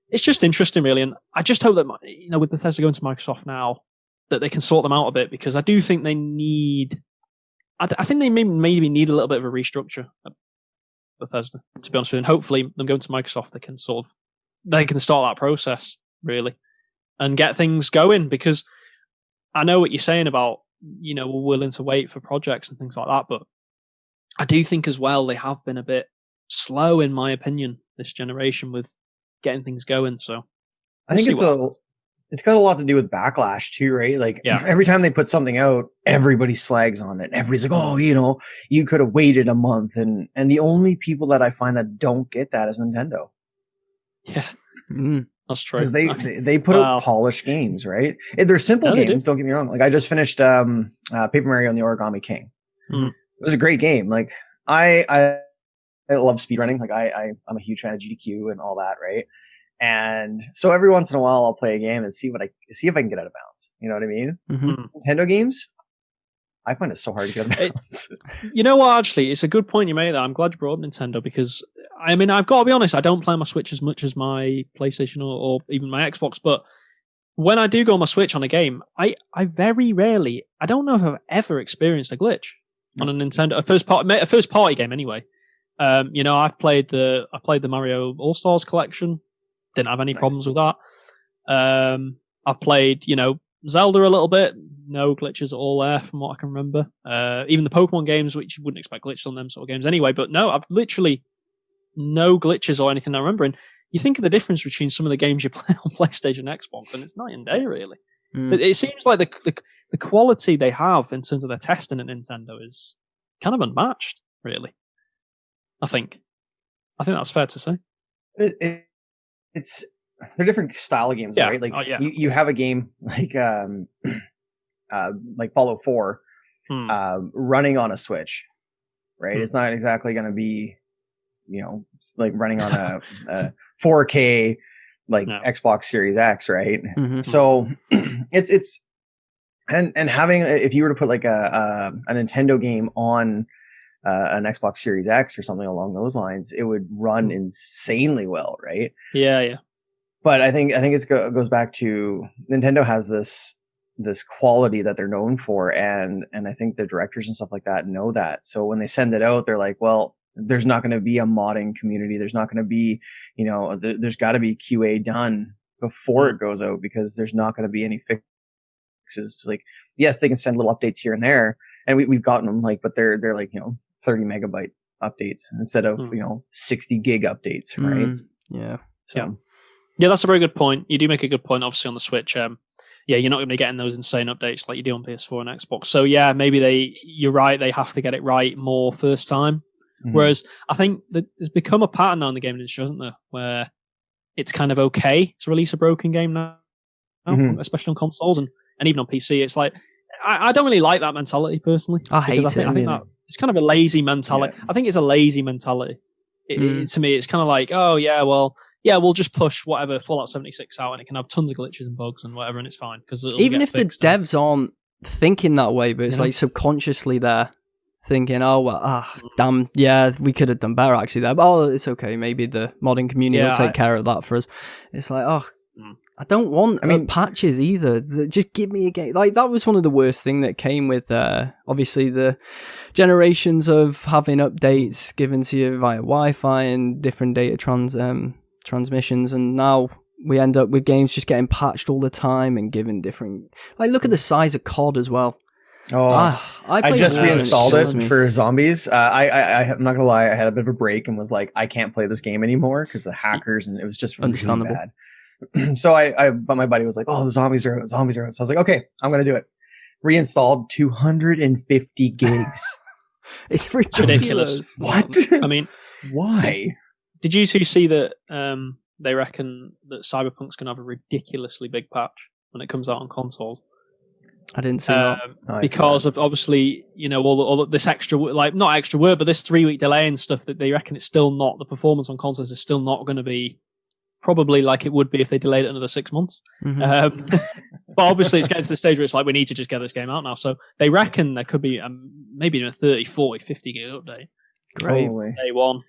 it's just interesting, really. And I just hope that, with Bethesda going to Microsoft now, that they can sort them out a bit, because I do think they need. I think they maybe need a little bit of a restructure at Bethesda, to be honest with you. And hopefully, them going to Microsoft, they can start that process really and get things going. Because I know what you're saying about we're willing to wait for projects and things like that, but I do think as well they have been a bit slow, in my opinion, this generation with getting things going. So I think it's got a lot to do with backlash too, right? Like every time they put something out, everybody slags on it. Everybody's like, "Oh, you could have waited a month." And the only people that I find that don't get that is Nintendo. Yeah, that's true. Because they put out polished games, right? They're simple games. Don't get me wrong. Like I just finished Paper Mario and the Origami King. It was a great game. Like I love speedrunning. Like I'm a huge fan of GDQ and all that, right? And so every once in a while I'll play a game and see if I can get out of bounds. You know what I mean? Nintendo games, I find it so hard to get out of bounds. You know what? Actually, it's a good point you made there. I'm glad you brought up Nintendo, because I mean, I've got to be honest, I don't play on my Switch as much as my PlayStation or even my Xbox, but when I do go on my Switch on a game, I very rarely, I don't know if I've ever experienced a glitch on a Nintendo, a first party game anyway. I played the Mario All-Stars collection. Didn't have any problems with that. I've played, Zelda a little bit. No glitches at all there, from what I can remember. Even the Pokemon games, which you wouldn't expect glitches on them sort of games anyway. But no, I've literally no glitches or anything I remember. And you think of the difference between some of the games you play on PlayStation and Xbox, and it's night and day, really. It seems like the quality they have in terms of their testing at Nintendo is kind of unmatched, really. I think that's fair to say. They're different style of games, right? Like you have a game like Fallout 4 running on a Switch, right? It's not exactly going to be, like running on a 4K Xbox Series X, right? So it's and having, if you were to put like a Nintendo game on an Xbox Series X or something along those lines, it would run insanely well, right? Yeah. But I think it goes back to Nintendo has this quality that they're known for, and I think the directors and stuff like that know that. So when they send it out, they're like, well, there's not going to be a modding community. There's not going to be, there's got to be QA done before it goes out, because there's not going to be any fixes. Like, yes, they can send little updates here and there, and we've gotten them, but they're like 30 megabyte updates instead of 60 gig updates, right? Yeah, that's a very good point. You do make a good point, obviously, on the Switch. You're not going to be getting those insane updates like you do on PS4 and Xbox. So yeah, maybe you're right, they have to get it right more first time. Whereas I think that there's become a pattern now in the gaming industry, hasn't there, where it's kind of okay to release a broken game now, especially on consoles and even on PC. It's like, I don't really like that mentality personally. I hate it. I think that it's kind of a lazy mentality. Yeah. I think it's a lazy mentality. To me, it's kind of like, oh yeah, well, we'll just push whatever Fallout 76 out, and it can have tons of glitches and bugs and whatever, and it's fine, because even if the devs aren't thinking that way, but it's like subconsciously they're thinking, oh well, damn, yeah, we could have done better actually there, but it's okay, maybe the modding community will take care of that for us. It's like, I don't want patches either. Just give me a game. Like, that was one of the worst thing that came with obviously the generations of having updates given to you via Wi-Fi and different data transmissions, and now we end up with games just getting patched all the time and given different, like, look at the size of COD as well. I just reinstalled it for zombies. I'm not gonna lie, I had a bit of a break and was like, I can't play this game anymore because the hackers, and it was just really bad. So but my buddy was like, oh, the zombies are out. So I was like, okay, I'm gonna do it. Reinstalled 250 gigs. It's ridiculous. What? I mean, why? Did you two see that they reckon that Cyberpunk's going to have a ridiculously big patch when it comes out on consoles? I didn't see that. Because of, obviously, all this extra, like, not extra work, but this 3-week delay and stuff, that they reckon it's still not, the performance on consoles is still not going to be probably like it would be if they delayed it another 6 months. But obviously it's getting to the stage where it's like, we need to just get this game out now. So they reckon there could be maybe a 30, 40, 50 gig update. Great. Day one.